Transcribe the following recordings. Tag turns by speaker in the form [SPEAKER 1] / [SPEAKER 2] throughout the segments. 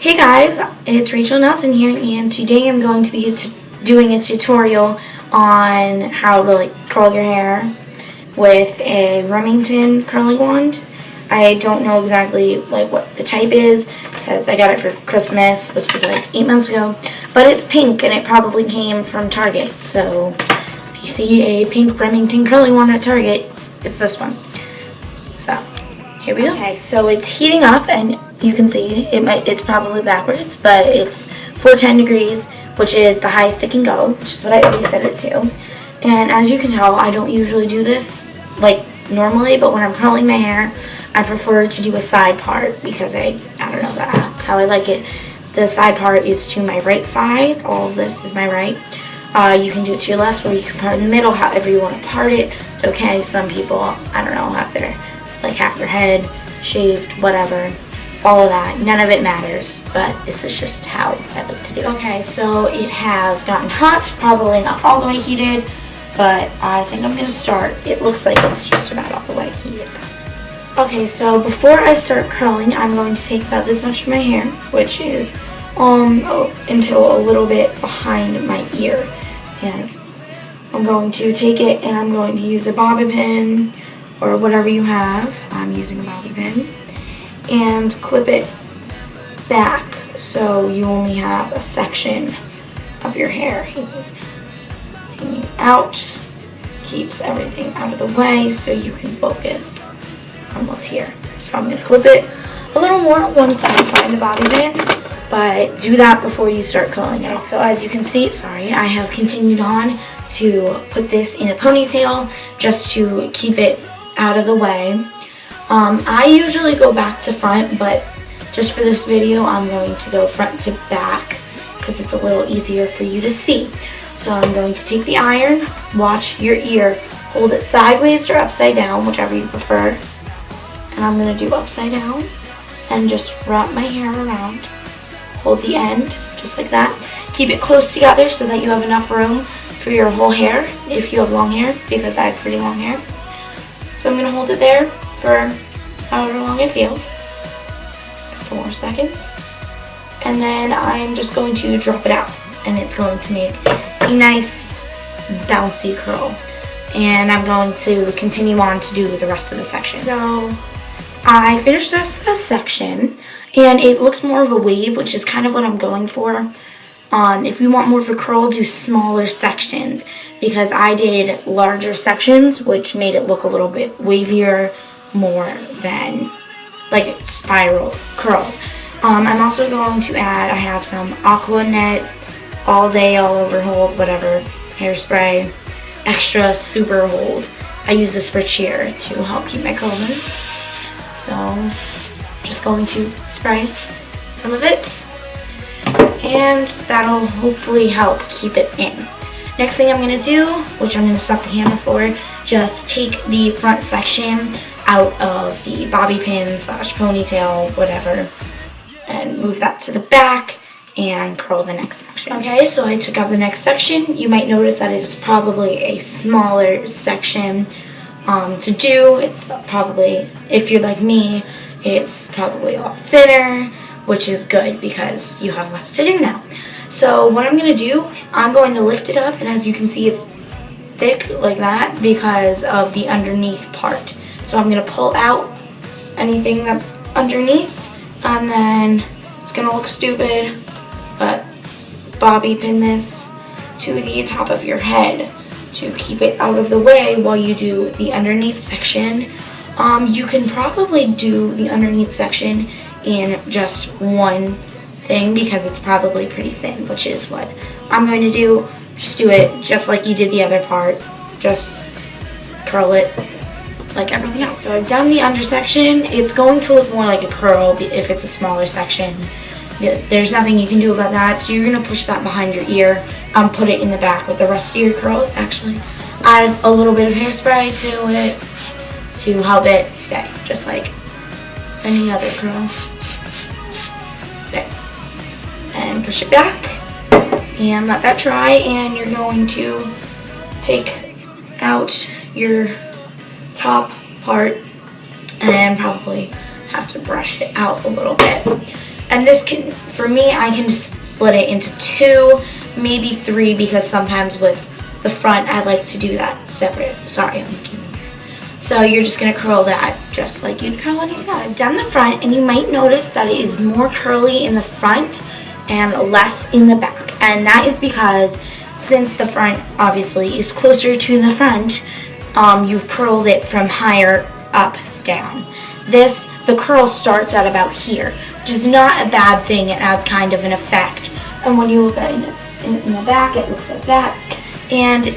[SPEAKER 1] Hey guys, it's Rachel Nelson here, and today I'm going to be doing a tutorial on how to curl your hair with a Remington curling wand. I don't know exactly what the type is because I got it for Christmas, which was 8 months ago, but it's pink and it probably came from Target. So if you see a pink Remington curling wand at Target, it's this one. So here we go. Okay, so it's heating up, and you can see it's probably backwards, but it's 410 degrees, which is the highest it can go, which is what I always set it to. And as you can tell, I don't usually do this normally, but when I'm curling my hair, I prefer to do a side part because I don't know, that's how I like it. The side part is to my right side. All of this is my right. You can do it to your left, or you can part in the middle, however you want to part it. It's okay. Some people, I don't know, have their half their head shaved, whatever, all of that. None of it matters, but this is just how I like to do it. Okay, so it has gotten hot, probably not all the way heated, but I think I'm gonna start. It looks like it's just about all the way heated. Okay, so before I start curling, I'm going to take about this much of my hair, which is until a little bit behind my ear, and I'm going to take it and I'm going to use a bobby pin or whatever you have. I'm using a bobby pin, and clip it back so you only have a section of your hair hanging out. Keeps everything out of the way so you can focus on what's here. So I'm going to clip it a little more once I find the bobby pin, but do that before you start curling it. So as you can see, I have continued on to put this in a ponytail just to keep it out of the way. I usually go back to front, but just for this video I'm going to go front to back because it's a little easier for you to see. So I'm going to take the iron, watch your ear, hold it sideways or upside down, whichever you prefer, and I'm going to do upside down and just wrap my hair around. Hold the end just like that. Keep it close together so that you have enough room for your whole hair if you have long hair, because I have pretty long hair. So I'm going to hold it there for however long I feel, a couple more seconds, and then I'm just going to drop it out, and it's going to make a nice bouncy curl. And I'm going to continue on to do the rest of the section. So I finished the rest of the section, and it looks more of a wave, which is kind of what I'm going for. If you want more of a curl, do smaller sections, because I did larger sections, which made it look a little bit wavier, more than spiral curls. I'm also going to add, I have some Aqua Net All Day All Over Hold, whatever, hairspray, extra super hold. I use this for cheer to help keep my curls in. So just going to spray some of it, and that'll hopefully help keep it in. Next thing I'm going to do, which I'm going to stop the camera for, just take the front section out of the bobby pin / ponytail, whatever, and move that to the back and curl the next section. Okay, so I took out the next section. You might notice that it is probably a smaller section to do. It's probably, if you're like me, it's probably a lot thinner, which is good because you have less to do now. So what I'm going to do, I'm going to lift it up, and as you can see, it's thick like that because of the underneath part. So I'm going to pull out anything that's underneath, and then it's going to look stupid, but bobby pin this to the top of your head to keep it out of the way while you do the underneath section. You can probably do the underneath section in just one thing because it's probably pretty thin, which is what I'm going to do. Just do it just like you did the other part. Just curl it like everything else. So I've done the under section. It's going to look more like a curl if it's a smaller section. There's nothing you can do about that, so you're going to push that behind your ear, put it in the back with the rest of your curls. Actually, add a little bit of hairspray to it to help it stay, just like any other curl. There. And push it back and let that dry, and you're going to take out your top part and probably have to brush it out a little bit. And this can, for me, I can just split it into 2, maybe 3, because sometimes with the front I like to do that separate. Sorry, I'm looking. So you're just going to curl that just like you'd curl anything else. So I've done the front, and you might notice that it is more curly in the front and less in the back. And that is because since the front obviously is closer to the front, you've curled it from higher up down. The curl starts at about here, which is not a bad thing. It adds kind of an effect. And when you look at it in the back, it looks like that. And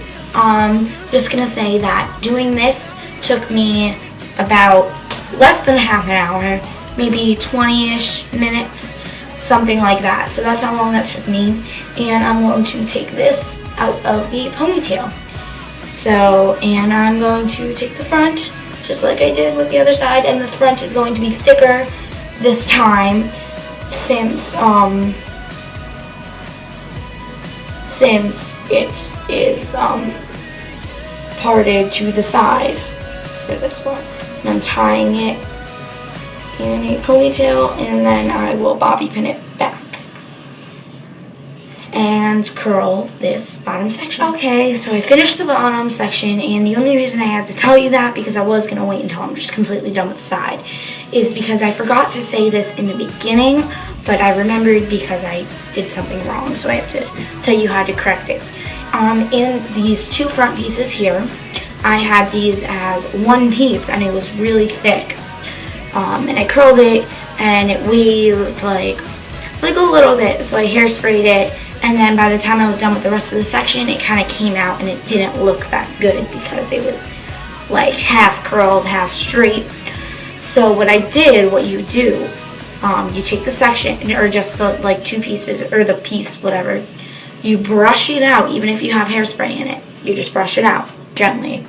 [SPEAKER 1] just gonna say that doing this took me about less than half an hour, maybe 20-ish minutes, something like that. So that's how long that took me. And I'm going to take this out of the ponytail. So, and I'm going to take the front, just like I did with the other side, and the front is going to be thicker this time since it is parted to the side for this one. And I'm tying it in a ponytail, and then I will bobby pin it back and curl this bottom section. Okay, so I finished the bottom section, and the only reason I had to tell you that, because I was going to wait until I'm just completely done with the side, is because I forgot to say this in the beginning, but I remembered because I did something wrong, so I have to tell you how to correct it. In these 2 front pieces here, I had these as one piece, and it was really thick. And I curled it, and it waved like a little bit, so I hairsprayed it, and then by the time I was done with the rest of the section, it kind of came out, and it didn't look that good because it was like half curled, half straight. So what I did, what you do, you take the section, or just the 2 pieces, or the piece, whatever, you brush it out. Even if you have hairspray in it, you just brush it out gently,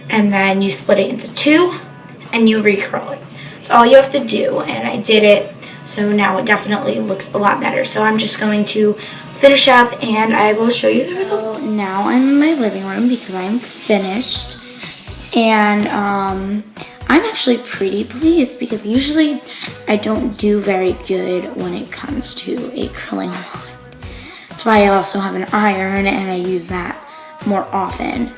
[SPEAKER 1] and then you split it into 2, and you recurl it. That's all you have to do, and I did it, so now it definitely looks a lot better. So I'm just going to finish up, and I will show you the results. Now I'm in my living room because I'm finished, and I'm actually pretty pleased because usually I don't do very good when it comes to a curling wand. That's why I also have an iron, and I use that more often.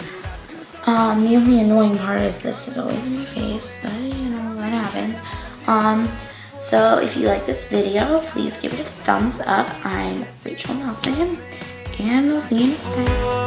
[SPEAKER 1] The only annoying part is this is always in my face, but you know, that happens. So if you like this video, please give it a thumbs up. I'm Rachel Nelson, and we'll see you next time.